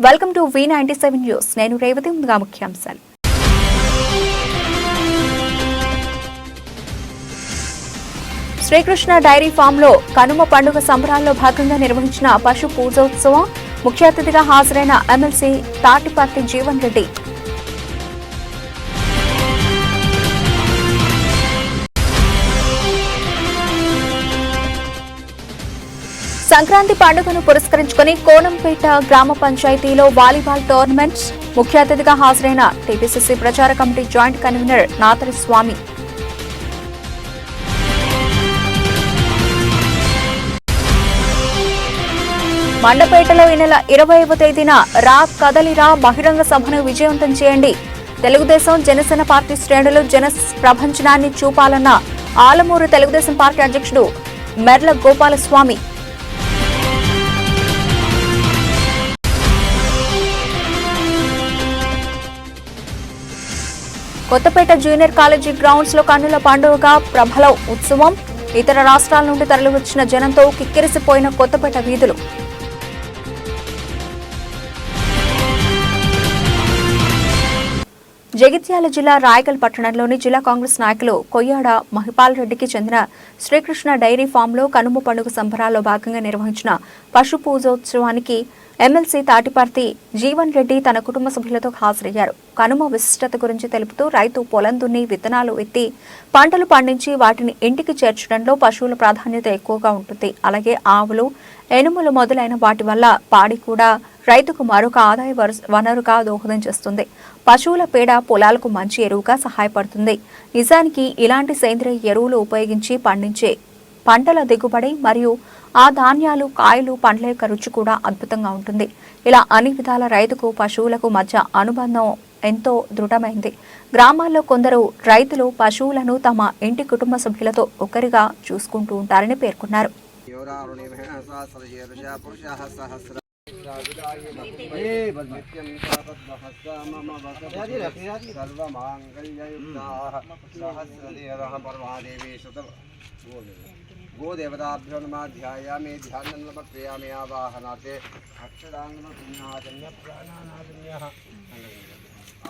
Welcome to V97 news. నేను రేవతి. ముందుగా ముఖ్యాంశాలు. శ్రీకృష్ణ డైరీ ఫామ్ లో కనుమ పండుగ సంబరాల్లో భాగంగా నిర్వహించిన పశు పూజోత్సవం. ముఖ్య అతిథిగా హాజరైన ఎమ్మెల్సీ తాటిపర్తి జీవన్ రెడ్డి. సంక్రాంతి పండుగను పురస్కరించుకుని కోనంపేట గ్రామ పంచాయతీలో వాలీబాల్ టోర్నమెంట్స్. ముఖ్య అతిథిగా హాజరైన టీపీసీసీ ప్రచార కమిటీ జాయింట్ కన్వీనర్ నాతరి స్వామి. మండపేటలో ఈ నెల 20వ తేదీన రా కదలిరా బహిరంగ సభను విజయవంతం చేయండి. తెలుగుదేశం జనసేన పార్టీ శ్రేణులు జన ప్రభంజనాన్ని చూపాలన్న ఆలమూరు తెలుగుదేశం పార్టీ అధ్యక్షుడు Merla Gopalaswamy. Kothapeta junior college grounds లో కన్నుల పండుగగా ప్రభల ఉత్సవం. ఇతర రాష్ట్రాల నుండి తరలివచ్చిన జనంతో కిక్కిరిసిపోయిన కొత్తపేట వీధులు. జగిత్యాల జిల్లా రాయగల్ పట్టణంలోని జిల్లా కాంగ్రెస్ నాయకులు కొయ్యాడ మహిపాల్ రెడ్డికి చెందిన శ్రీకృష్ణ డైరీ ఫామ్ లో కనుమ పండుగ సంబరాల్లో భాగంగా నిర్వహించిన పశు పూజోత్సవానికి ఎమ్మెల్సీ తాటిపర్తి జీవన్ రెడ్డి తన కుటుంబ సభ్యులతో హాజరయ్యారు. కనుమ విశిష్టత గురించి తెలుపుతూ రైతు పొలం దున్ని విత్తనాలు ఎత్తి పంటలు పండించి వాటిని ఇంటికి చేర్చడంలో పశువుల ప్రాధాన్యత ఎక్కువగా ఉంటుంది. అలాగే ఆవులు, ఎనుములు మొదలైన వాటి వల్ల పాడి కూడా రైతుకు మరొక ఆదాయ వనరుగా దోహదం చేస్తుంది. పశువుల పేడ పొలాలకు మంచి ఎరువుగా సహాయపడుతుంది. నిజానికి ఇలాంటి సేంద్రియ ఎరువులు ఉపయోగించి పండించే పంటల దిగుబడి మరియు ఆ ధాన్యాలు, కాయలు, పండ్ల యొక్క రుచి కూడా అద్భుతంగా ఉంటుంది. ఇలా అన్ని విధాల రైతుకు పశువులకు మధ్య అనుబంధం ఎంతో దృఢమైంది. గ్రామాల్లో కొందరు రైతులు పశువులను తమ ఇంటి కుటుంబ సభ్యులతో ఒకరిగా చూసుకుంటూ ఉంటారని పేర్కొన్నారు. गोदेवताभ्यो नमः ध्यायामि ध्यानमर्पयामि आवाहनाते अक्षराङ्गमपुण्याजन्यप्राणानादन्यः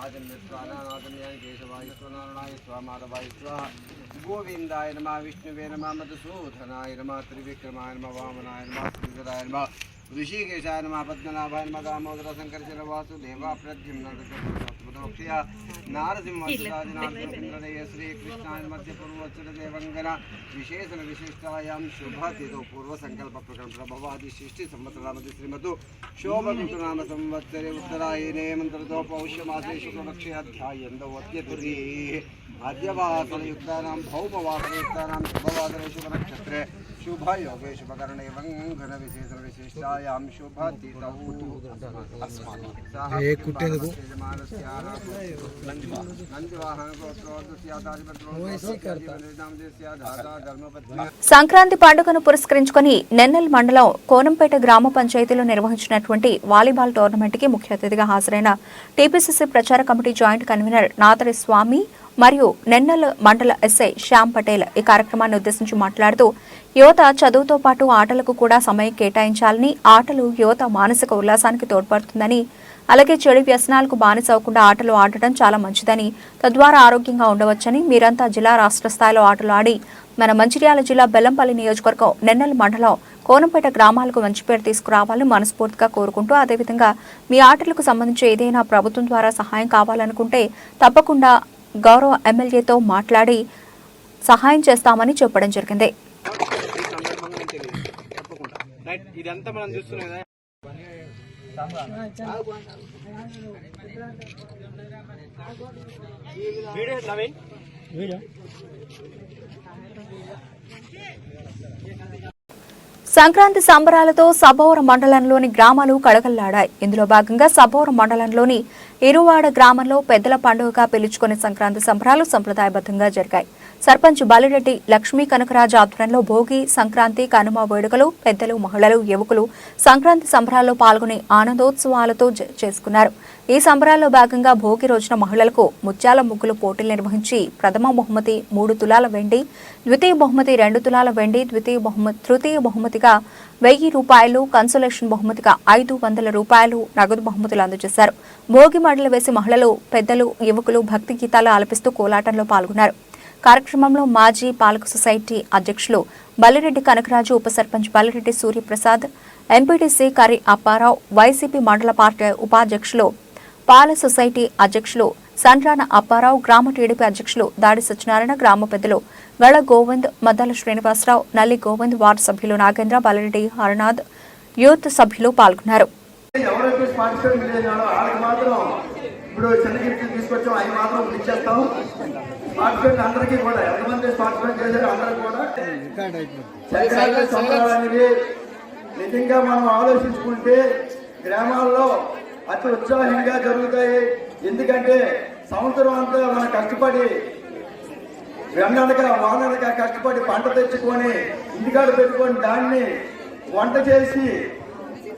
आजन्यप्राणानादन्याय केशवाय स्वनारायणाय स्वामाधवाय स्वाहा गोविन्दाय नमः विष्णुवे नमः मधुसूदनाय नमः त्रिविक्रमाय नमः वामनाय नमः श्रीधराय नमः ऋषिकेशाय नमः पद्मनाभाय नमः दामोदर शङ्करचर वासुदेवा प्रद्युम्नोक्षया नारसिंहराजनाथेन्द्रदय श्रीकृष्णाय मध्य पूर्वोच्चर देवंगना विशेषण विशिष्टायां शुभतिथौ पूर्वसंकल्प प्रभवादि सृष्टि संवत्सरामति श्रीमतु शोभऋतुनाम संवत्सरे उत्तरायणे मन्त्रतो पौष्यमासे शुक्लपक्षे अध्यायन्दवत्यतुरी अद्यवासरयुक्तानां भौमवासरयुक्तानां शुभवासरे शुभनक्षत्रे शुभयोगे शुभकरणे घन विशेषण विशिष्टायां शुभतिथौ సంక్రాంతి పండుగను పురస్కరించుకుని నెన్నెల్ మండలం కోనంపేట గ్రామ పంచాయతీలో నిర్వహించినటువంటి వాలీబాల్ టోర్నమెంట్ కి ముఖ్య అతిథిగా హాజరైన టీపీసీసీ ప్రచార కమిటీ జాయింట్ కన్వీనర్ నాతరి స్వామి మరియు నెన్నెల్ మండల ఎస్ఐ శ్యామ్ పటేల్ ఈ కార్యక్రమాన్ని ఉద్దేశించి మాట్లాడుతూ యువత చదువుతో పాటు ఆటలకు కూడా సమయం కేటాయించాలని, ఆటలు యువత మానసిక ఉల్లాసానికి తోడ్పడుతుందని, అలాగే చెడు వ్యసనాలకు బానిస అవ్వకుండా ఆటలు ఆడటం చాలా మంచిదని, తద్వారా ఆరోగ్యంగా ఉండవచ్చని, మీరంతా జిల్లా రాష్ట్ర స్థాయిలో ఆటలు ఆడి మన మంచిర్యాల జిల్లా బెల్లంపల్లి నియోజకవర్గం నెన్నెల్ మండలం కోనంపేట గ్రామాలకు మంచి పేరు తీసుకురావాలని మనస్ఫూర్తిగా కోరుకుంటూ, అదేవిధంగా మీ ఆటలకు సంబంధించి ఏదైనా ప్రభుత్వం ద్వారా సహాయం కావాలనుకుంటే తప్పకుండా గౌరవ ఎమ్మెల్యేతో మాట్లాడి సహాయం చేస్తామని చెప్పడం జరిగింది. సంక్రాంతి సంబరాలతో సభోర మండలంలోని గ్రామాలు కళకళలాడాయి. ఇందులో భాగంగా సభోర మండలంలోని ఇరువాడ గ్రామంలో పెద్దల పండుగగా పిలుచుకునే సంక్రాంతి సంబరాలు సంప్రదాయబద్ధంగా జరిగాయి. సర్పంచ్ బాలిరెడ్డి లక్ష్మీ కనకరాజు ఆధ్వర్యంలో భోగి, సంక్రాంతి, కనుమ వేడుకలు పెద్దలు, మహిళలు, యువకులు సంక్రాంతి సంబరాల్లో పాల్గొని ఆనందోత్సవాలతో చేసుకున్నారు. ఈ సంబరాల్లో భాగంగా భోగి రోజున మహిళలకు ముత్యాల ముగ్గులు పోటీలు నిర్వహించి ప్రథమ బహుమతి 3 తులాల వెండి, ద్వితీయ బహుమతి 2 తులాల వెండి, తృతీయ బహుమతిగా 1000 రూపాయలు, కన్సోలేషన్ బహుమతిగా 500 రూపాయలు నగదు బహుమతులు అందజేశారు. భోగి మంటలు వేసి మహిళలు, పెద్దలు, యువకులు భక్తి గీతాలు ఆలపిస్తూ కోలాటంలో పాల్గొన్నారు. కార్యక్రమంలో మాజీ పాలక సొసైటీ అధ్యక్షులు బల్లిరెడ్డి కనకరాజు, ఉప సర్పంచ్ బల్లిరెడ్డి సూర్యప్రసాద్, ఎంపీటీసీ కరి అప్పారావు, వైసీపీ మండల పార్టీ ఉపాధ్యక్షులు పాల సొసైటీ అధ్యక్షులు సండ్రాన అప్పారావు, గ్రామ టీడీపీ అధ్యక్షులు దాడి సత్యనారాయణ, గ్రామ పెద్దలు గళ గోవింద్, మద్దాల శ్రీనివాసరావు, నల్లి గోవింద్, వార్డు సభ్యులు నాగేంద్ర, బల్లిరెడ్డి హరనాథ్, యూత్ సభ్యులు పాల్గొన్నారు. నిజంగా మనం ఆలోచించుకుంటే గ్రామాల్లో అతి ఉత్సాహంగా జరుగుతాయి. ఎందుకంటే సంవత్సరం అంతా మనం కష్టపడి వెన్ననగా వాననగా కష్టపడి పంట తెచ్చుకొని ఇంటికాడ పెట్టుకొని దాన్ని వంట చేసి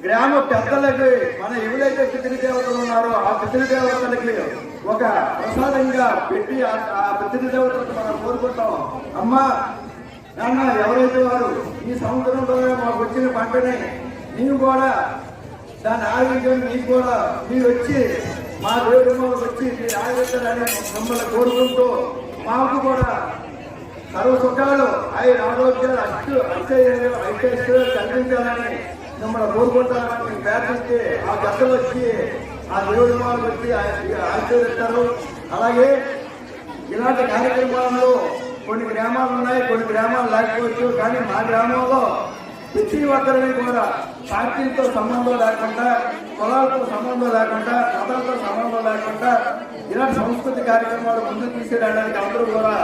గ్రామ పెద్దలకి మన ఎవరైతే పితృదేవతలు ఉన్నారో ఆ పితృదేవతలకి ఒక ప్రసాదంగా పెట్టి ఆ పితృదేవతలకు మనం కోరుకుంటాం. అమ్మా నాన్న ఎవరైతే వారు ఈ సంవత్సరంలో మాకు వచ్చిన పంటని నీవు కూడా దాని ఆరోగ్యం మీకు కూడా మీరు వచ్చి మా దేవుడు వచ్చి మీరు ఆరోగ్యాలని మమ్మల్ని కోరుకుంటూ మాకు కూడా సర్వ సుఖాలు ఆరోగ్యాలు ఐశ్వర్యాలు కల్పించాలని మిమ్మల్ని కోరుకుంటామని ప్రార్థిస్తే ఆ గద్దలు వచ్చి ఆ దేవుడి వాళ్ళు వచ్చి ఆశీర్వదిస్తారు. అలాగే ఇలాంటి కార్యక్రమాల్లో కొన్ని గ్రామాలు ఉన్నాయి, కొన్ని గ్రామాలు లేకపోవచ్చు. కానీ మా గ్రామంలో ప్రతి ఒక్కరిని కూడా పార్టీలతో సంబంధం లేకుండా, కులాలతో సంబంధం లేకుండా, మతాలతో సంబంధం లేకుండా ఇలాంటి సంస్కృతి కార్యక్రమాలు ముందుకు తీసుకెళ్ళడానికి అందరూ కూడా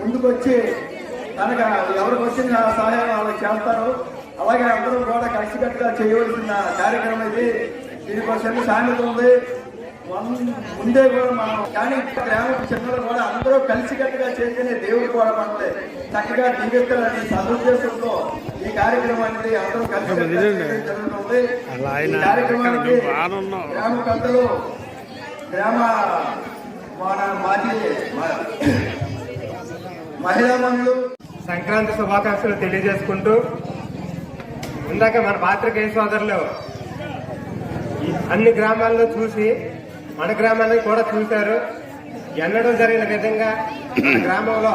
ముందుకొచ్చి కనుక ఎవరికి వచ్చిన సహాయం వాళ్ళకి చేస్తారు. అలాగే అందరూ కూడా కలిసికట్టుగా చేయవలసిన కార్యక్రమం ఇది. దీనికోసం సామెత ఉంది ముందే కూడా మనం. కానీ గ్రామ చిన్నలు కూడా అందరూ కలిసికట్టుగా చేస్తేనే దేవుడు కూడా మనల్ని చక్కగా దీవిస్తారని సదుద్దేశంతో ఈ కార్యక్రమానికి అందరూ కలిసి జరుగుతుంది. ఈ కార్యక్రమానికి గ్రామ పెద్దలు, గ్రామ మాజీ మహిళా మనులు సంక్రాంతి శుభాకాంక్షలు తెలియజేసుకుంటూ, ఇందాక మన పాత్రికేయ సోదరులు అన్ని గ్రామాల్లో చూసి మన గ్రామాన్ని కూడా చూశారు. ఎన్నడూ జరిగిన విధంగా గ్రామంలో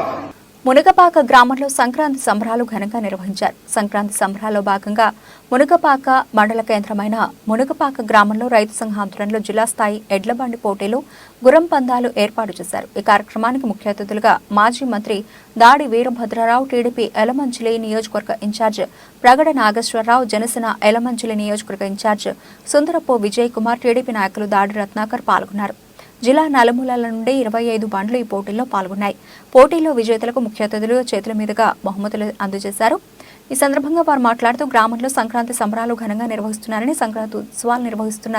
మునగపాక గ్రామంలో సంక్రాంతి సంబరాలు ఘనంగా నిర్వహించారు. సంక్రాంతి సంబరాల్లో భాగంగా మునగపాక మండల కేంద్రమైన మునగపాక గ్రామంలో రైతు సంఘ ఆధ్వర్యంలో జిల్లా స్థాయి ఎడ్లబండి పోటీలు, గుర్రం పందాలు ఏర్పాటు చేశారు. ఈ కార్యక్రమానికి ముఖ్య అతిథులుగా మాజీ మంత్రి దాడి వీరభద్రరావు, టీడీపీ ఎలమంచిలి నియోజకవర్గ ఇన్ఛార్జ్ ప్రగడ నాగేశ్వరరావు, జనసేన ఎలమంచిలి నియోజకవర్గ ఇన్ఛార్జ్ సుందరపు విజయ్ కుమార్, టీడీపీ నాయకులు దాడి రత్నాకర్ పాల్గొన్నారు. జిల్లా నలుమూలల నుండి 25 బండ్లు ఈ పోటీల్లో పాల్గొన్నాయి. పోటీల్లో విజేతలకు ముఖ్య అతిథులుగా చేతుల మీదుగా బహుమతులు అందజేశారు. ఈ సందర్భంగా వారు మాట్లాడుతూ గ్రామంలో సంక్రాంతి సంబరాలు ఘనంగా నిర్వహిస్తున్నారని, సంక్రాంతి ఉత్సవాలు నిర్వహిస్తున్న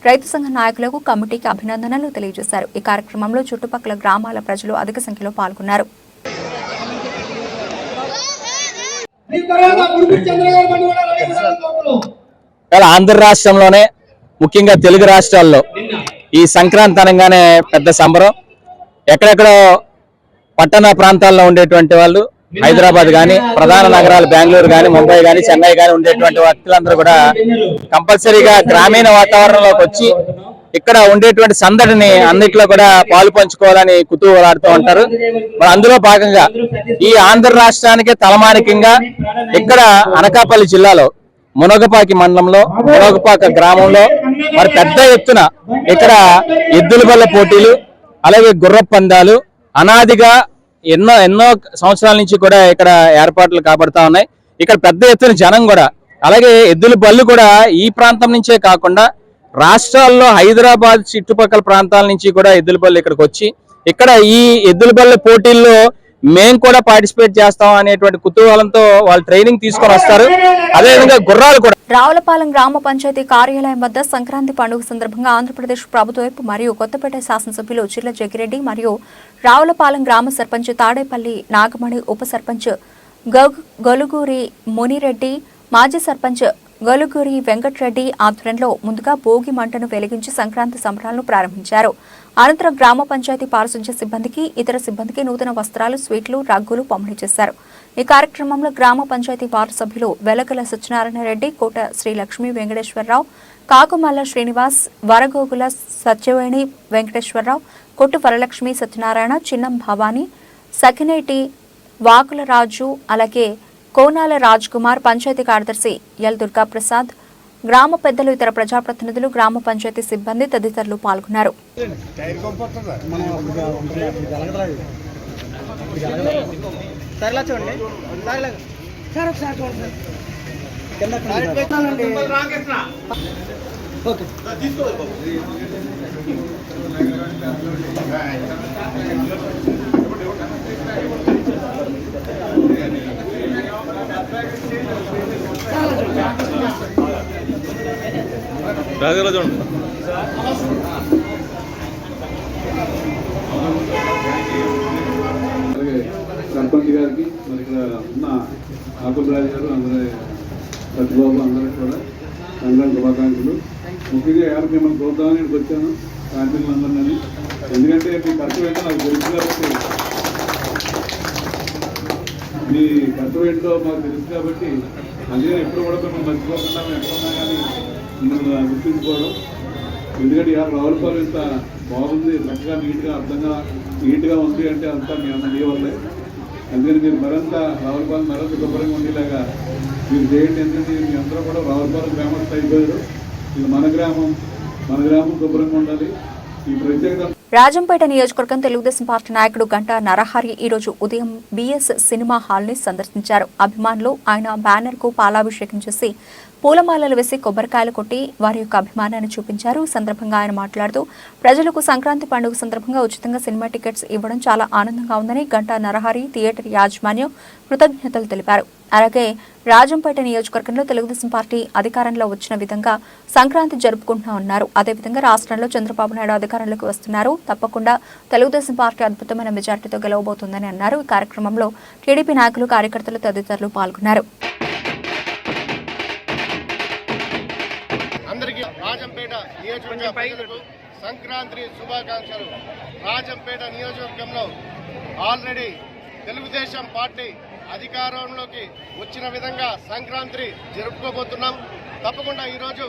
రైతు సంఘ నాయకులకు, కమిటీకి అభినందనలు తెలియజేశారు. ఈ కార్యక్రమంలో చుట్టుపక్కల గ్రామాల ప్రజలు అధిక సంఖ్యలో పాల్గొన్నారు. ఆంధ్ర రాష్ట్రంలోనే ముఖ్యంగా తెలుగు రాష్ట్రాల్లో ఈ సంక్రాంతి అనగానే పెద్ద సంబరం. ఎక్కడెక్కడో పట్టణ ప్రాంతాల్లో ఉండేటువంటి వాళ్ళు, హైదరాబాద్ కానీ, ప్రధాన నగరాలు బెంగళూరు కానీ, ముంబై కానీ, చెన్నై కానీ ఉండేటువంటి వ్యక్తులందరూ కూడా కంపల్సరీగా గ్రామీణ వాతావరణంలోకి వచ్చి ఇక్కడ ఉండేటువంటి సందడిని అన్నిట్లో కూడా పాలు పంచుకోవాలని కుతూహలాడుతూ ఉంటారు. మరి అందులో భాగంగా ఈ ఆంధ్ర రాష్ట్రానికి తలమానికంగా ఇక్కడ అనకాపల్లి జిల్లాలో మునగపాకి మండలంలో మునగపాక గ్రామంలో మరి పెద్ద ఎత్తున ఇక్కడ ఎద్దుల బల్ల పోటీలు, అలాగే గుర్ర పందాలు అనాదిగా ఎన్నో సంవత్సరాల నుంచి కూడా ఇక్కడ ఏర్పాట్లు కాబడతా ఉన్నాయి. ఇక్కడ పెద్ద ఎత్తున జనం కూడా, అలాగే ఎద్దుల బళ్ళు కూడా ఈ ప్రాంతం నుంచే కాకుండా రాష్ట్రాల్లో హైదరాబాద్ చుట్టుపక్కల ప్రాంతాల నుంచి కూడా ఎద్దుల బళ్ళు ఇక్కడికి వచ్చి ఇక్కడ ఈ ఎద్దుల బల్ల పోటీల్లో మేము కూడా పార్టిసిపేట్ చేస్తాం అనేటువంటి కుతూహలంతో వాళ్ళు ట్రైనింగ్ తీసుకొని వస్తారు. అదేవిధంగా గుర్రాలు కూడా. రావులపాలెం గ్రామ పంచాయతీ కార్యాలయం వద్ద సంక్రాంతి పండుగ సందర్భంగా ఆంధ్రప్రదేశ్ ప్రభుత్వ మరియు కొత్తపేట శాసనసభ్యులు చిర్ల జగ్గిరెడ్డి మరియు రావులపాలెం గ్రామ సర్పంచ్ తాడేపల్లి నాగమణి, ఉప సర్పంచ్ గొలుగూరి మునిరెడ్డి, మాజీ సర్పంచ్ గొలుగూరి వెంకట్రెడ్డి ఆధ్వర్యంలో ముందుగా భోగి మంటను వెలిగించి సంక్రాంతి సంబరాలను ప్రారంభించారు. అనంతరం గ్రామ పంచాయతీ పారిశుధ్య సిబ్బందికి, ఇతర సిబ్బందికి నూతన వస్త్రాలు, స్వీట్లు, రగ్గులు పంపిణీ చేశారు. ఈ కార్యక్రమంలో గ్రామ పంచాయతీ వార్డు సభ్యులు వెలగల సత్యనారాయణ రెడ్డి, కోట శ్రీ లక్ష్మీ వెంకటేశ్వరరావు, కాకుమల్ల శ్రీనివాస్, వరగోగుల సత్యవేణి వెంకటేశ్వరరావు, కొట్టు వరలక్ష్మి సత్యనారాయణ, చిన్నం భవానీ, సకినేటి వాకుల రాజు, అలాగే కోనాల రాజ్ కుమార్, పంచాయతీ కార్యదర్శి ఎల్ దుర్గాప్రసాద్, గ్రామ పెద్దలు, ఇతర ప్రజాప్రతినిధులు, గ్రామ పంచాయతీ సిబ్బంది తదితరులు పాల్గొన్నారు. సర్పంచ్ గారికి, మరి ఇక్కడ ఉన్న ఆకులరాజు గారు, అందరూ సత్యబాబు, అందరూ కూడా సంక్రాంతి శుభాకాంక్షలు. ముఖ్యంగా ఎవరికి మిమ్మల్ని చూద్దామని ఇక్కడికి వచ్చాను, ఫ్యామిలీలందరినీ. ఎందుకంటే మీ కష్టం ఏంటో నాకు తెలుసు కాబట్టి, మీ కష్టం ఏంటో మాకు తెలుసు కాబట్టి, అందుకని ఎప్పుడు కూడా మిమ్మల్ని మర్చిపోకుండా మేము ఎక్కడున్నా కానీ మిమ్మల్ని గుర్తించుకోవడం. ఎందుకంటే ఇవాళ రావులపాలెం ఇంత బాగుంది, చక్కగా నీట్గా ఉంది అంటే అంతా మీ వల్లే. అందుకని మీరు మరింత రావులపాలెం మరింత శుభ్రంగా ఉండేలాగా మీరు చేయండి. ఎందుకంటే మీ అందరూ కూడా రావులపాలెం గ్రామస్తులు అయిపోయారు. ఇది మన గ్రామం శుభ్రంగా ఉండాలి. ఈ ప్రత్యేకత. రాజంపేట నియోజకవర్గం తెలుగుదేశం పార్టీ నాయకుడు గంటా నరహరి ఈరోజు ఉదయం బిఎస్ సినిమా హాల్ ని సందర్శించారు. అభిమానులు ఆయన బ్యానర్ కు పాలాభిషేకం చేసి పూలమాలలు వేసి కొబ్బరికాయలు కొట్టి వారి యొక్క అభిమానాన్ని చూపించారు. ఈ సందర్భంగా ఆయన మాట్లాడుతూ ప్రజలకు సంక్రాంతి పండుగ సందర్భంగా ఉచితంగా సినిమా టికెట్స్ ఇవ్వడం చాలా ఆనందంగా ఉందని గంటా నరహరి థియేటర్ యాజమాన్యం కృతజ్ఞతలు తెలిపారు. అలాగే రాజంపేట నియోజకవర్గంలో తెలుగుదేశం పార్టీ అధికారంలో వచ్చిన విధంగా సంక్రాంతి జరుపుకుంటున్నామన్నారు. అదేవిధంగా రాష్ట్రంలో చంద్రబాబు నాయుడు అధికారంలోకి వస్తున్నారు. తప్పకుండా తెలుగుదేశం పార్టీ అద్భుతమైన మెజార్టీతో గెలవబోతుందని అన్నారు. ఈ కార్యక్రమంలో టీడీపీ నాయకులు, కార్యకర్తలు తదితరులు పాల్గొన్నారు. అందరికీ రాజంపేట నియోజకవర్గ ప్రజలకు సంక్రాంతి శుభాకాంక్షలు. రాజంపేట నియోజకవర్గంలో ఆల్రెడీ తెలుగుదేశం పార్టీ అధికారంలోకి వచ్చిన విధంగా సంక్రాంతి జరుపుకోబోతున్నాం. తప్పకుండా ఈరోజు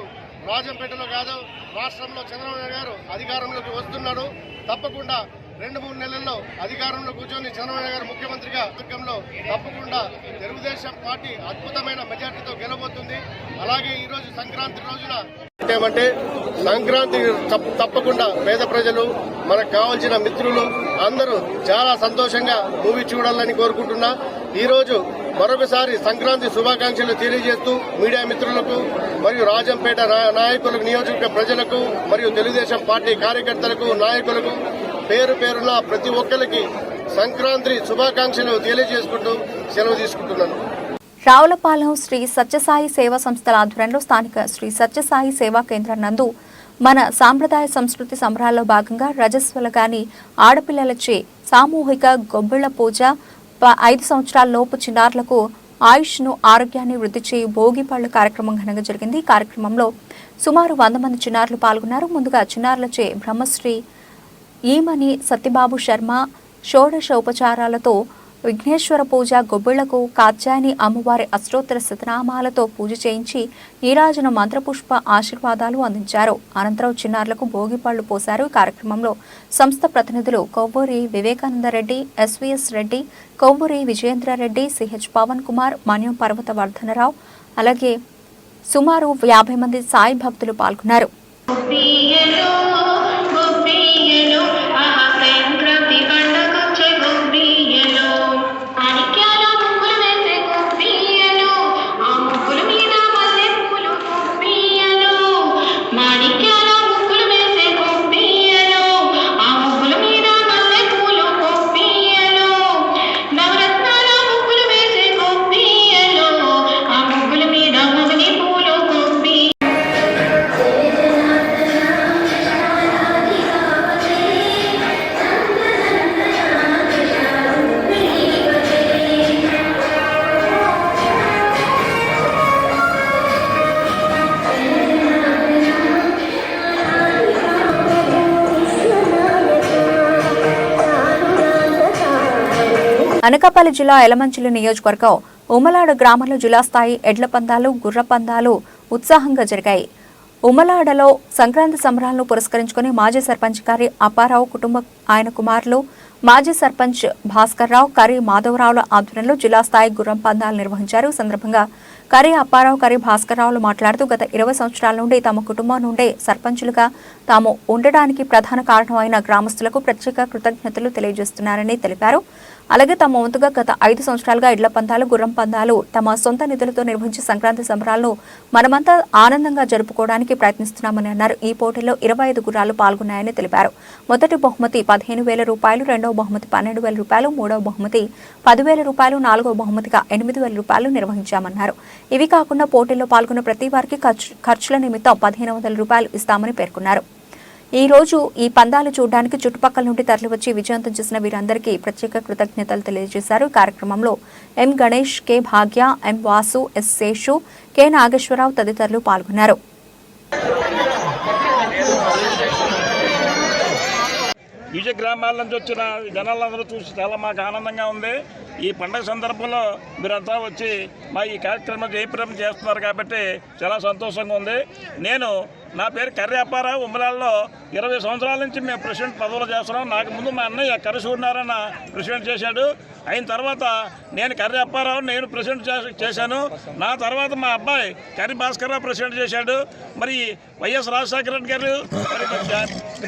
రాజంపేటలో కాదు, రాష్ట్రంలో చంద్రబాబు నాయుడు గారు అధికారంలోకి వస్తున్నాడు. తప్పకుండా 2-3 నెలల్లో అధికారంలో కూర్చొని చంద్రబాబు నాయుడు గారు ముఖ్యమంత్రిగా వర్గంలో తప్పకుండా తెలుగుదేశం పార్టీ అద్భుతమైన మెజార్టీతో గెలవబోతుంది. అలాగే ఈరోజు సంక్రాంతి రోజున ఏమంటే సంక్రాంతి తప్పకుండా పేద ప్రజలు, మనకు కావాల్సిన మిత్రులు అందరూ చాలా సంతోషంగా మూవీ చూడాలని కోరుకుంటున్నా. ఈరోజు మరొకసారి సంక్రాంతి శుభాకాంక్షలు తెలియజేస్తూ మీడియా మిత్రులకు మరియు రాజంపేట నాయకులకు, నియోజకవర్గ ప్రజలకు మరియు తెలుగుదేశం పార్టీ కార్యకర్తలకు, నాయకులకు పేరు పేరున ప్రతి ఒక్కరికి సంక్రాంతి శుభాకాంక్షలు తెలియజేసుకుంటూ సెలవు తీసుకుంటున్నాను. రావులపాలెం శ్రీ సత్యసాయి సేవా సంస్థల ఆధ్వర్యంలో స్థానిక శ్రీ సత్యసాయి సేవా కేంద్రం నందు మన సాంప్రదాయ సంస్కృతి సంబరాల్లో భాగంగా రజస్వలగాని ఆడపిల్లలచే సామూహిక గొబ్బిళ్ల పూజ, 5 సంవత్సరాల లోపు చిన్నారులకు ఆయుష్ను, ఆరోగ్యాన్ని వృద్ధి చేయు భోగి పళ్ళు కార్యక్రమం ఘనంగా జరిగింది. ఈ కార్యక్రమంలో సుమారు 100 మంది చిన్నారులు పాల్గొన్నారు. ముందుగా చిన్నారులచే బ్రహ్మశ్రీ ఈమని సత్యబాబు శర్మ షోడశ ఉపచారాలతో విఘ్నేశ్వర పూజ, గొబ్బిళ్లకు కాత్యాయని అమ్మవారి అష్టోత్తర శతనామాలతో పూజ చేయించి నీరాజన మంత్రపుష్ప ఆశీర్వాదాలు అందించారు. అనంతరం చిన్నారులకు భోగిపళ్లు పోశారు. ఈ కార్యక్రమంలో సంస్థ ప్రతినిధులు కొవ్వూరి వివేకానందరెడ్డి, ఎస్వీఎస్ రెడ్డి, కొవ్వూరి విజయేంద్రారెడ్డి, సిహెచ్ పవన్ కుమార్, మన్యం పర్వత వర్ధనరావు, అలాగే సుమారు 50 మంది సాయి భక్తులు పాల్గొన్నారు. అనకాపల్లి జిల్లా యలమంచిలి నియోజకవర్గం ఉమ్మలాడ గ్రామంలో జిల్లా స్థాయి ఎడ్ల పందాలు, గుర్ర పందాలు ఉత్సాహంగా జరిగాయి. ఉమ్మలాడలో సంక్రాంతి సంబరాలను పురస్కరించుకుని మాజీ సర్పంచ్ కరి అప్పారావు కుటుంబ ఆయన కుమారులు, మాజీ సర్పంచ్ భాస్కర్రావు, కరి మాధవరావుల ఆధ్వర్యంలో జిల్లా స్థాయి గుర్రం పందాలు నిర్వహించారు. సందర్భంగా కరి అప్పారావు, కరి భాస్కర్రావులు మాట్లాడుతూ గత 20 సంవత్సరాల నుండి తమ కుటుంబం నుండే సర్పంచులుగా తాము ఉండడానికి ప్రధాన కారణమైన గ్రామస్తులకు ప్రత్యేక కృతజ్ఞతలు తెలియజేస్తున్నారని తెలిపారు. అలాగే తమ వంతుగా గత 5 సంవత్సరాలుగా ఎడ్ల పందాలు, గుర్రం పందాలు తమ సొంత నిధులతో నిర్వహించి సంక్రాంతి సంబరాలను మనమంతా ఆనందంగా జరుపుకోవడానికి ప్రయత్నిస్తున్నామని అన్నారు. ఈ పోటీలో 25 గుర్రాలు పాల్గొన్నాయని తెలిపారు. మొదటి బహుమతి 15,000 రూపాయలు, రెండవ బహుమతి 12,000 రూపాయలు, మూడవ బహుమతి 10,000 రూపాయలు, నాలుగవ బహుమతిగా 8,000 రూపాయలు నిర్వహించామన్నారు. ఇవి కాకుండా పోటీల్లో పాల్గొన్న ప్రతి వారికి ఖర్చుల నిమిత్తం 1,500 రూపాయలు ఇస్తామని పేర్కొన్నారు. ఈ రోజు ఈ పందాలు చూడడానికి చుట్టుపక్కల నుండి తరలివచ్చి విజయవంతం చేసిన వీరందరికీ ప్రత్యేక కృతజ్ఞతలు తెలియజేశారు. ఈ కార్యక్రమంలో ఎం గణేష్, కె భాగ్య, ఎం వాసు, ఎస్ శేషు, కె నాగేశ్వరరావు తదితరులు పాల్గొన్నారు. విజయ గ్రామాల నుంచి వచ్చిన జనాలందరూ చూసి చాలా మాకు ఆనందంగా ఉంది. ఈ పండుగ సందర్భంలో మీరంతా వచ్చి మా ఈ కార్యక్రమం జయప్రదం చేస్తున్నారు కాబట్టి చాలా సంతోషంగా ఉంది. నా పేరు కర్రి అప్పారావు. ఉమ్మలాల్లో 20 సంవత్సరాల నుంచి మేము ప్రెసిడెంట్ పదవులు చేస్తున్నాం. నాకు ముందు మా అన్నయ్య కర్రి సూర్యనారాయణ ప్రెసిడెంట్ చేశాడు. అయిన తర్వాత నేను కర్రి అప్పారావు ప్రెసిడెంట్ చేశాను. నా తర్వాత మా అబ్బాయి కర్రి భాస్కర్రావు ప్రెసిడెంట్ చేశాడు. మరి వైఎస్ రాజశేఖర రెడ్డి గారు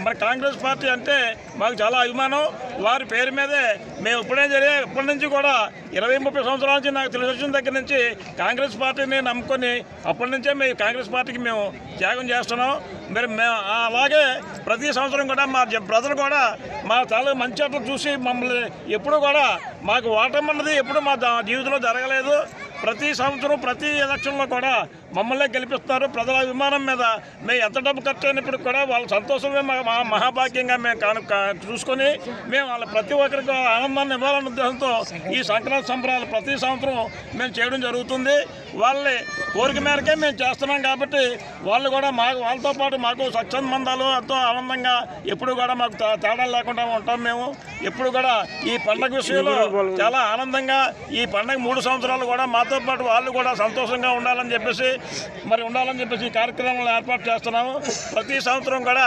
మరి కాంగ్రెస్ పార్టీ అంటే మాకు చాలా అభిమానం. వారి పేరు మీదే మేము ఇప్పటి నుంచి కూడా 20-30 సంవత్సరాల నుంచి నాకు తెలిసి వచ్చిన దగ్గర నుంచి కాంగ్రెస్ పార్టీని నమ్ముకొని అప్పటి నుంచే మేము కాంగ్రెస్ పార్టీకి మేము త్యాగం చేస్తున్నాం. మరి మేము అలాగే ప్రతి సంవత్సరం కూడా మా ప్రజలు కూడా మా చాలా మంచి అట్లు చూసి మమ్మల్ని ఎప్పుడు కూడా మాకు ఓటమి అన్నది ఎప్పుడు మా జీవితంలో జరగలేదు. ప్రతి సంవత్సరం ప్రతి ఎలక్షన్లో కూడా మమ్మల్ని గెలిపిస్తారు. ప్రజల అభిమానం మీద మేము ఎంత డబ్బు ఖర్చు అయినప్పుడు కూడా వాళ్ళ సంతోషమే మా మహాభాగ్యంగా మేము చూసుకొని మేము వాళ్ళ ప్రతి ఒక్కరికి ఆనందాన్ని ఇవ్వాలన్న ఉద్దేశంతో ఈ సంక్రాంతి సంబరాలు ప్రతి సంవత్సరం మేము చేయడం జరుగుతుంది. వాళ్ళ కోరిక మేరకే మేము చేస్తున్నాం కాబట్టి వాళ్ళు కూడా వాళ్ళతో పాటు మాకు సత్సంబంధాలు ఎంతో ఆనందంగా ఎప్పుడు కూడా మాకు తేడా లేకుండా ఉంటాం. మేము ఎప్పుడు కూడా ఈ పండుగ విషయంలో చాలా ఆనందంగా ఈ పండుగ 3 సంవత్సరాలు కూడా మాతో పాటు వాళ్ళు కూడా సంతోషంగా ఉండాలని చెప్పేసి ఈ కార్యక్రమాలను ఏర్పాటు చేస్తున్నాము. ప్రతి సంవత్సరం కూడా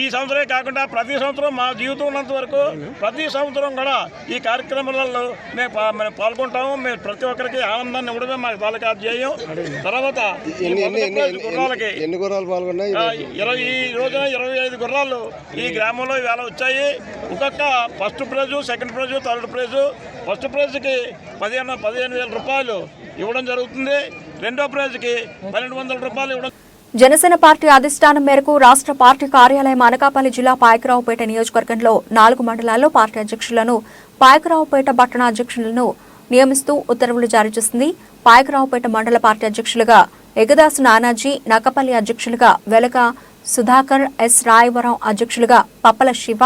ఈ సంవత్సరమే కాకుండా ప్రతి సంవత్సరం మా జీవితం ఉన్నంత వరకు ప్రతి సంవత్సరం కూడా ఈ కార్యక్రమాలలో మేము పాల్గొంటాము. మేము ప్రతి ఒక్కరికి ఆనందాన్ని ఇవ్వడమే మాకు తాలూకా ధ్యేయం. తర్వాత గుర్రాలకి ఎన్ని గుర్రాలు పాల్గొన్నాయి? ఈ రోజున 25 గుర్రాలు ఈ గ్రామంలో ఇవాళ వచ్చాయి. ఒక్కొక్క first prize, second prize, third prize. First ప్రైజ్కి 15,000 రూపాయలు ఇవ్వడం జరుగుతుంది. రెండో ప్రైజ్కి 1,200 రూపాయలు ఇవ్వడం. జనసేన పార్టీ అధిష్టానం మేరకు రాష్ట్ర పార్టీ కార్యాలయం అనకాపల్లి జిల్లా పాయకరావుపేట నియోజకవర్గంలో 4 మండలాల్లో పార్టీ అధ్యక్షులను, పాయకరావుపేట పట్టణ అధ్యక్షులను నియమిస్తూ ఉత్తర్వులు జారీ చేసింది. పాయకరావుపేట మండల పార్టీ అధ్యక్షులుగా ఎగదాసు నానాజీ, నక్కపల్లి అధ్యక్షులుగా వెలక సుధాకర్, ఎస్ రాయవరం అధ్యక్షులుగా పప్పల శివ,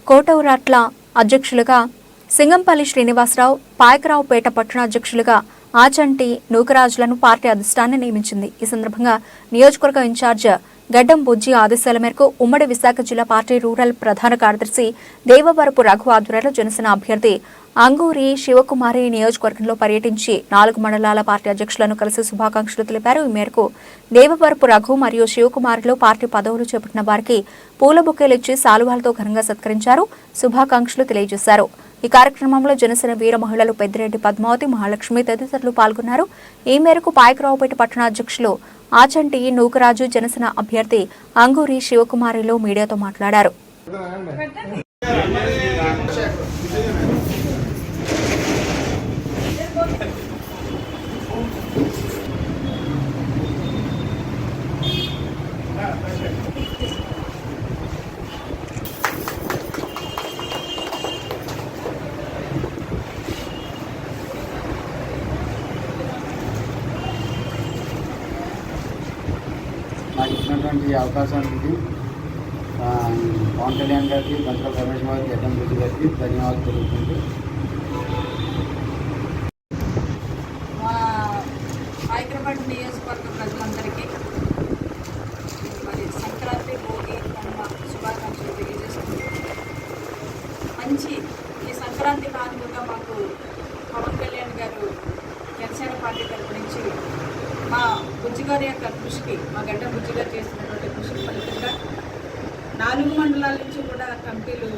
కోటౌరాట్ల అధ్యక్షులుగా సింగంపల్లి శ్రీనివాసరావు, పాయకరావుపేట పట్టణ అధ్యక్షులుగా ఆచంటి నూకరాజులను పార్టీ అధిష్టానం నియమించింది. ఈ సందర్భంగా నియోజకవర్గ ఇన్ఛార్జ్ గడ్డం బుజ్జి ఆదేశాల మేరకు ఉమ్మడి విశాఖ జిల్లా పార్టీ రూరల్ ప్రధాన కార్యదర్శి దేవవరపు రఘు ఆధ్వర్యంలో జనసేన అభ్యర్థి అంగూరి శివకుమారి నియోజకవర్గంలో పర్యటించి 4 మండలాల పార్టీ అధ్యక్షులను కలిసి శుభాకాంక్షలు తెలిపారు. ఈ మేరకు దేవవరపు రఘు మరియు శివకుమారిలో పార్టీ పదవులు చేపట్టిన వారికి పూల బొకేలిచ్చి సాలువాలతో ఘనంగా సత్కరించారు, శుభాకాంక్షలు తెలియజేశారు. ఈ కార్యక్రమంలో జనసేన వీర మహిళలు పెద్దిరెడ్డి పద్మావతి, మహాలక్ష్మి తదితరులు పాల్గొన్నారు. ఈ మేరకు పాయకరావుపేట పట్టణ అధ్యక్షులు ఆచంటి నూకరాజు, జనసేన అభ్యర్థి అంగూరి శివకుమారిలో మీడియాతో మాట్లాడారు. నాకు ఇచ్చినటువంటి అవకాశానికి పవన్ కళ్యాణ్ గారికి, గంటల రమేష్ గారికి, ఎడ్డం రెడ్డి గారికి ధన్యవాదాలు తెలుపుకుంటూ మా హైదరాబాద్ నియోజకవర్గ ప్రజలందరికీ మరి సంక్రాంతి, భోగి, కనుమ శుభాకాంక్షలు తెలియజేసుకుంటూ మంచి ఈ సంక్రాంతి కానుకగా మాకు గడ్డ బుజ్జిగా చేసినటువంటి కృషి ఫలితంగా 4 మండలాల నుంచి కూడా కమిటీలు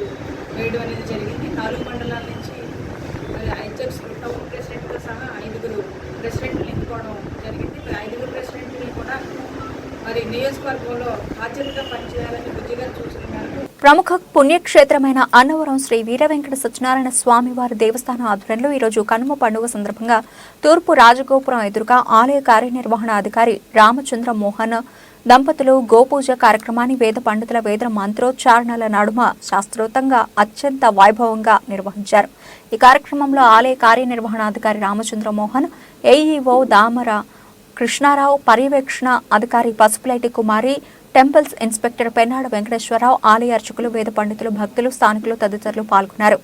వేయడం అనేది జరిగింది. 4 మండలాల నుంచి మరి అధ్యక్షులు టౌన్ ప్రెసిడెంట్తో సహా 5 ప్రెసిడెంట్లు ఎన్నుకోవడం జరిగింది. మరి 5 ప్రెసిడెంట్ని కూడా మరి నియోజకవర్గంలో బాధ్యతగా పనిచేయాలని బుజ్జిగా సూచన మేరకు ప్రముఖ పుణ్యక్షేత్రమైన అన్నవరం శ్రీ వీర వెంకట సత్యనారాయణ స్వామివారి దేవస్థానం ఆధ్వర్యంలో ఈరోజు కనుమ పండుగ సందర్భంగా తూర్పు రాజగోపురం ఎదురుగా ఆలయ కార్యనిర్వహణాధికారి రామచంద్ర మోహన్ దంపతులు గోపూజ కార్యక్రమాన్ని వేద పండితుల వేద మంత్రోచ్చారణల నడుమ శాస్త్రోక్తంగా అత్యంత వైభవంగా నిర్వహించారు. ఈ కార్యక్రమంలో ఆలయ కార్యనిర్వహణాధికారి రామచంద్ర మోహన్, ఏఈఓ దామర కృష్ణారావు, పర్యవేక్షణ అధికారి పసుపులైటి కుమారి, టెంపుల్స్ ఇన్స్పెక్టర్ పెన్నాడ వెంకటేశ్వరరావు, ఆలయ అర్చకులు, వేద పండితులు, భక్తులు, స్థానికులు తదితరులు పాల్గొన్నారు.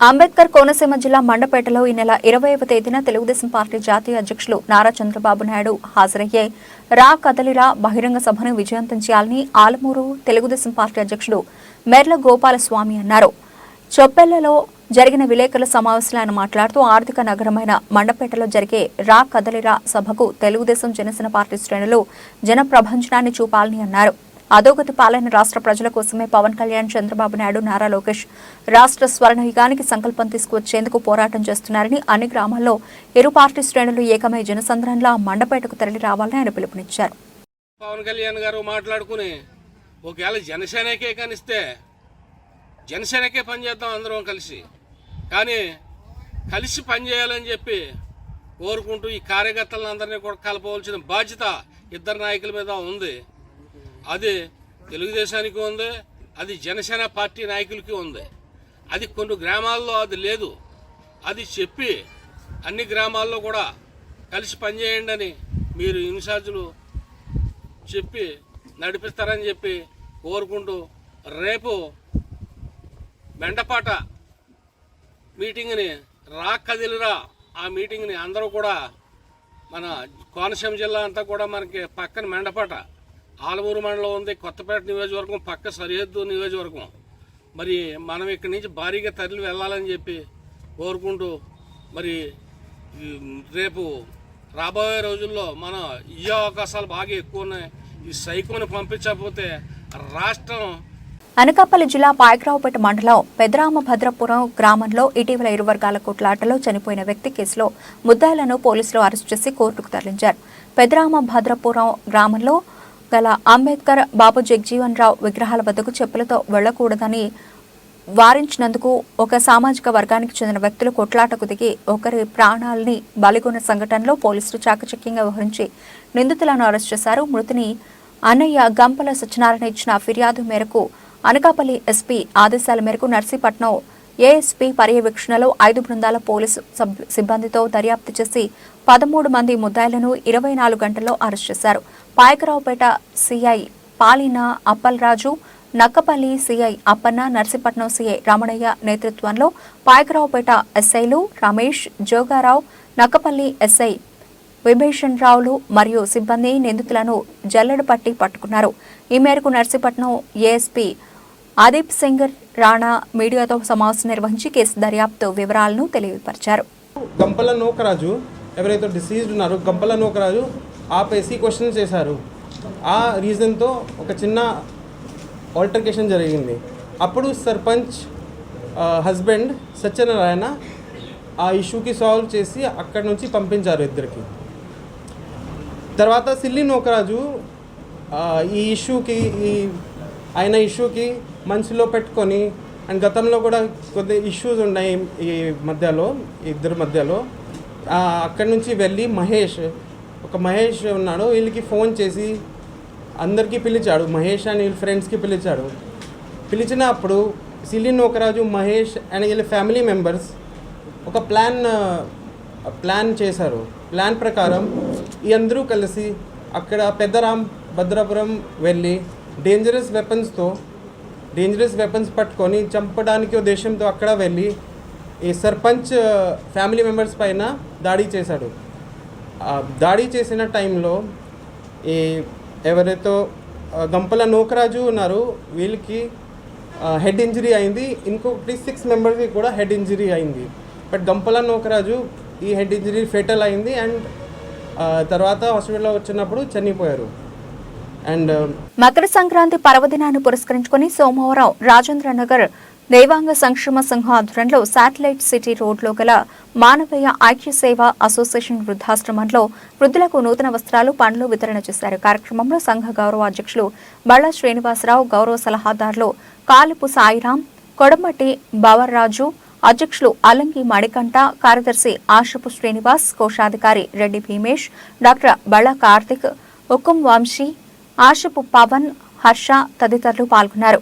అంబేద్కర్ కోనసీమ జిల్లా మండపేటలో ఈ నెల 20వ తేదీన తెలుగుదేశం పార్టీ జాతీయ అధ్యక్షులు నారా చంద్రబాబు నాయుడు హాజరయ్యే రా కదలిరా బహిరంగ సభను విజయవంతం చేయాలని ఆలమూరు తెలుగుదేశం పార్టీ అధ్యక్షుడు మెర్ల గోపాలస్వామి అన్నారు. చొప్పెళ్లలో జరిగిన విలేకరుల సమావేశంలో ఆయన మాట్లాడుతూ ఆర్థిక నగరమైన మండపేటలో జరిగే రా కదలిరా సభకు తెలుగుదేశం జనసేన పార్టీ శ్రేణులు జనప్రభంజనాన్ని చూపాలని అన్నారు. అధోగతి పాలైన రాష్ట్ర ప్రజల కోసమే పవన్ కళ్యాణ్, చంద్రబాబు నాయుడు, నారా లోకేష్ రాష్ట్ర స్వర్ణయుగానికి సంకల్పం తీసుకువచ్చేందుకు పోరాటం చేస్తున్నారని, అన్ని గ్రామాల్లో ఇరు పార్టీ శ్రేణులు ఏకమై జనసంద్రంలా మండపేటకు తరలి రావాలని ఆయన పిలుపునిచ్చారు. పవన్ కళ్యాణ్ గారు మాట్లాడుకుని ఒకవేళ జనసేనకే కనిస్తే జనసేనకే పనిచేద్దాం అందరం కలిసి, కానీ కలిసి పనిచేయాలని చెప్పి కోరుకుంటూ ఈ కార్యకర్తలందరినీ కూడా కలపవలసిన బాధ్యత ఇద్దరు నాయకుల మీద ఉంది. అది తెలుగుదేశానికి ఉంది, అది జనసేన పార్టీ నాయకులకి ఉంది. అది కొన్ని గ్రామాల్లో అది లేదు. అది చెప్పి అన్ని గ్రామాల్లో కూడా కలిసి పనిచేయండి అని మీరు ఇన్ఛార్జీలు చెప్పి నడిపిస్తారని చెప్పి కోరుకుంటూ రేపు మెండపాట మీటింగ్ని రా కదిలిరా ఆ మీటింగ్ని అందరూ కూడా మన కోనసీమ జిల్లా అంతా కూడా మనకి పక్కన మెండపాట ఆలమూరు మండలం ఉంది, కొత్తపేట నియోజకవర్గం పక్క సరిహద్దు నియోజకవర్గం. మరి మనం ఇక్కడి నుంచి భారీగా తరలి వెళ్ళాలని చెప్పి కోరుకుంటూ మరి రేపు రాబోయే రోజుల్లో మనం ఈ అవకాశాలు బాగా ఎక్కువ ఉన్నాయి. ఈ సైకోని పంపించకపోతే రాష్ట్రం. అనకాపల్లి జిల్లా పాయకరావుపేట మండలం పెదరామభద్రపురం గ్రామంలో ఇటీవల ఇరు వర్గాల కొట్లాటలో చనిపోయిన వ్యక్తి కేసులో ముద్దాయిలను పోలీసులు అరెస్టు చేసి కోర్టుకు తరలించారు. పెదరామభద్రపురం గ్రామంలో గల అంబేద్కర్, బాబు జగజీవన్ రావు విగ్రహాల వద్దకు చెప్పులతో వెళ్లకూడదని వారించినందుకు ఒక సామాజిక వర్గానికి చెందిన వ్యక్తులు కొట్లాటకు దిగి ఒకరి ప్రాణాలని బలిగొన్న సంఘటనలో పోలీసులు చాకచక్యంగా వ్యవహరించి నిందితులను అరెస్టు చేశారు. మృతిని అన్నయ్య గంపల సత్యనారాయణ ఇచ్చిన ఫిర్యాదు మేరకు అనకాపల్లి ఎస్పీ ఆదేశాల మేరకు నర్సీపట్నం ఏఎస్పీ పర్యవేక్షణలో 5 బృందాల పోలీసు సిబ్బందితో దర్యాప్తు చేసి 13 మంది ముద్దాయిలను 24 గంటల్లో అరెస్ట్ చేశారు. Payakaraopeta CI Palina Appalaraju, Nakkapalli CI Appanna, Narsipatnam CI Ramanaiah నేతృత్వంలో పాయకరావుపేట ఎస్ఐలు రమేష్, జోగారావు, నక్కపల్లి ఎస్ఐ విభీషణ్ రావులు మరియు సిబ్బంది నిందితులను జల్లెడ పట్టి పట్టుకున్నారు. ఈ మేరకు నర్సీపట్నం ఏఎస్పీ ఆదీప్ సింగ్ రాణా మీడియాతో సమావేశం నిర్వహించి కేసు దర్యాప్తు వివరాలను తెలియపరిచారు. గంపల నూకరాజు ఎవరైతే డిసీజ్డ్ ఉన్నారో గంపల నూకరాజు ఆపేసి క్వశ్చన్ చేశారు. ఆ రీజన్తో ఒక చిన్న ఆల్టర్కేషన్ జరిగింది. అప్పుడు సర్పంచ్ హస్బెండ్ సత్యనారాయణ ఆ ఇష్యూకి సాల్వ్ చేసి అక్కడి నుంచి పంపించారు ఇద్దరికి. తర్వాత సిల్లి నూకరాజు ఈ ఇష్యూకి ఆయన ఇష్యూకి మనసులో పెట్టుకొని అండ్ గతంలో కూడా కొద్ది ఇష్యూస్ ఉన్నాయి ఈ మధ్యలో, ఇద్దరి మధ్యలో. అక్కడి నుంచి వెళ్ళి మహేష్ ఉన్నాడు, వీళ్ళకి ఫోన్ చేసి అందరికీ పిలిచాడు. మహేష్ అని వీళ్ళ ఫ్రెండ్స్కి పిలిచినప్పుడు సిలి నూకరాజు, మహేష్ అండ్ వీళ్ళ ఫ్యామిలీ మెంబర్స్ ఒక ప్లాన్ చేశారు. ప్లాన్ ప్రకారం ఈ అందరూ కలిసి అక్కడ పెద్దరాం భద్రాపురం వెళ్ళి డేంజరస్ వెపన్స్ పట్టుకొని చంపడానికి ఉద్దేశంతో అక్కడ వెళ్ళి ఈ సర్పంచ్ ఫ్యామిలీ మెంబర్స్ పైన దాడి చేశాడు. దాడి చేసిన టైంలో ఈ ఎవరైతే గంపల నూకరాజు ఉన్నారు వీళ్ళకి హెడ్ ఇంజరీ అయింది, ఇంకొకటి 6 మెంబర్స్కి కూడా హెడ్ ఇంజరీ అయింది. బట్ గంపల నూకరాజు ఈ హెడ్ ఇంజరీ ఫెటల్ అయింది అండ్ తర్వాత హాస్పిటల్లో వచ్చినప్పుడు చనిపోయారు. అండ్ మకర సంక్రాంతి పర్వదినాన్ని పురస్కరించుకొని సోమవారం రాజేంద్ర నగర్ దేవాంగ సంక్షేమ సంఘం ఆధ్వర్యంలో శాటిలైట్ సిటీ రోడ్లో గల మానవీయ ఐక్య సేవ అసోసియేషన్ వృద్ధాశ్రమంలో వృద్ధులకు నూతన వస్త్రాలు, పండ్లు వితరణ చేశారు. కార్యక్రమంలో సంఘ గౌరవ అధ్యక్షులు బళ్ళ శ్రీనివాసరావు, గౌరవ సలహాదారులు కాలుపు సాయిరాం, కొడమట్టి బావర్రాజు, అధ్యక్షులు అలంగి మణికంఠ, కార్యదర్శి ఆశపు శ్రీనివాస్, కోశాధికారి రెడ్డి భీమేష్, డాక్టర్ బళ్ళ కార్తిక్, ఉక్కుం వంశీ, ఆశపు పవన్, హర్ష తదితరులు పాల్గొన్నారు.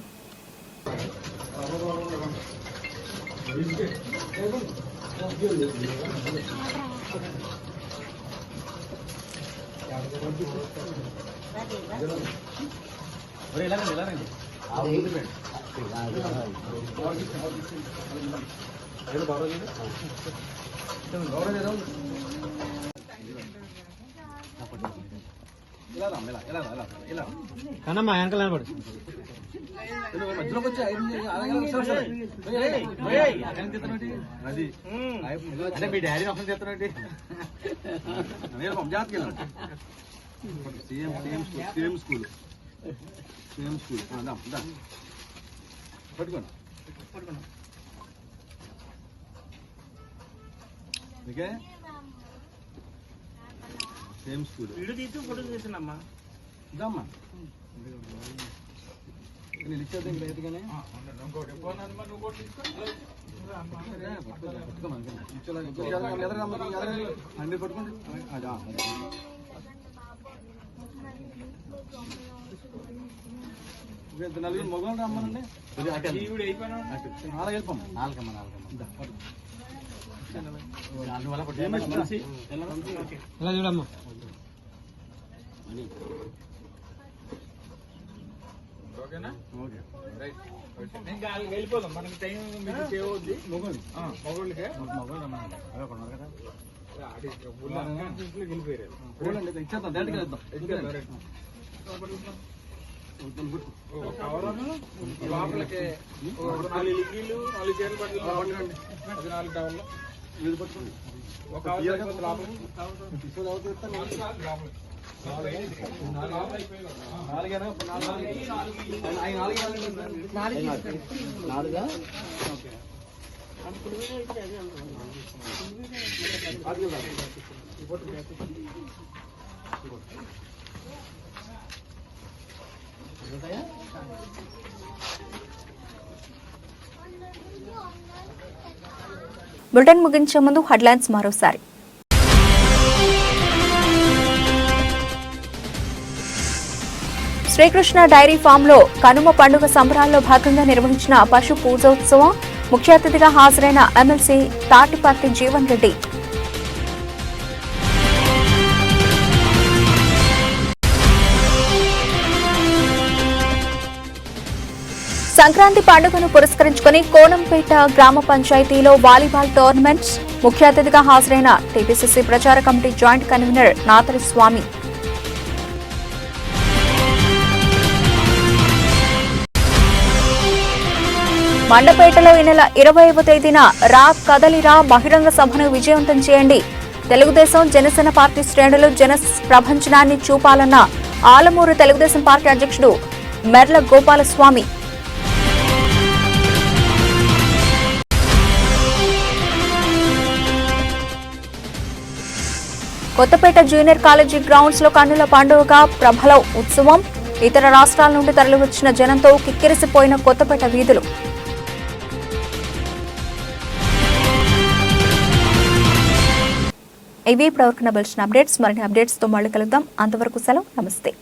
కన్నమ్మా వెనకాల నిలబడు. అంటే మీ డాడీ ఒకసారి చెప్తానండి. సేమ్ స్కూల్ పట్టుకోండి. Okay, same school. వీడియో తీసి ఫోటో తీసానమ్మా. ఇదమ్మా నేను ఇచ్చేది ఇంకా రైతుగానే అన్ని పట్టుకోండి. నలుగురు మొగలు రమ్మనండి. 4 వెళ్ళిపోమ్మా. 4 ఎలా చూడమ్మా. వెళ్ళిపోదాం, మనకి టైం సేవ్ అవుద్ది. మొగోళ్ళకే వెళ్ళిపోయారు. ఇచ్చేద్దాం, డైరెక్ట్గా వెళ్దాం. లోపలికి 4 లిగ్గీలు, 4 చీరలు పట్టుకోండి. 14 టవర్లు వీళ్ళు పట్టుకోండి. ఒక బులెటిన్ ముగించే ముందు హెడ్లైన్స్ మరోసారి. శ్రీకృష్ణ డైరీ ఫామ్లో కనుమ పండుగ సంబరాల్లో భాగంగా నిర్వహించిన పశు పూజోత్సవం. ముఖ్య అతిథిగా హాజరైన ఎమ్మెల్సీ తాటిపర్తి జీవన్ రెడ్డి. సంక్రాంతి పండుగను పురస్కరించుకుని కోనంపేట గ్రామ పంచాయతీలో వాలీబాల్ టోర్నమెంట్. ముఖ్య అతిథిగా హాజరైన టీపీసీసీ ప్రచార కమిటీ జాయింట్ కన్వీనర్ నాతరి స్వామి. మండపేటలో ఈ నెల 20వ తేదీన రా కదలిరా బహిరంగ సభను విజయవంతం చేయండి. తెలుగుదేశం జనసేన పార్టీ శ్రేణులు జన ప్రభంజనాన్ని చూపాలన్న ఆలమూరు తెలుగుదేశం పార్టీ అధ్యక్షుడు Merla Gopalaswamy. Kothapeta junior college grounds లో కన్నుల పండుగగా ప్రబల ఉత్సవం. ఇతర రాష్ట్రాల నుండి తరలివచ్చిన జనంతో కిక్కిరిసిపోయిన కొత్తపేట వీధులు. ఇవి ఇప్పటివరకు బలిసిన అప్డేట్స్. మరిన్ని అప్డేట్స్తో మళ్ళీ కలుద్దాం. అంతవరకు సెలవు. నమస్తే.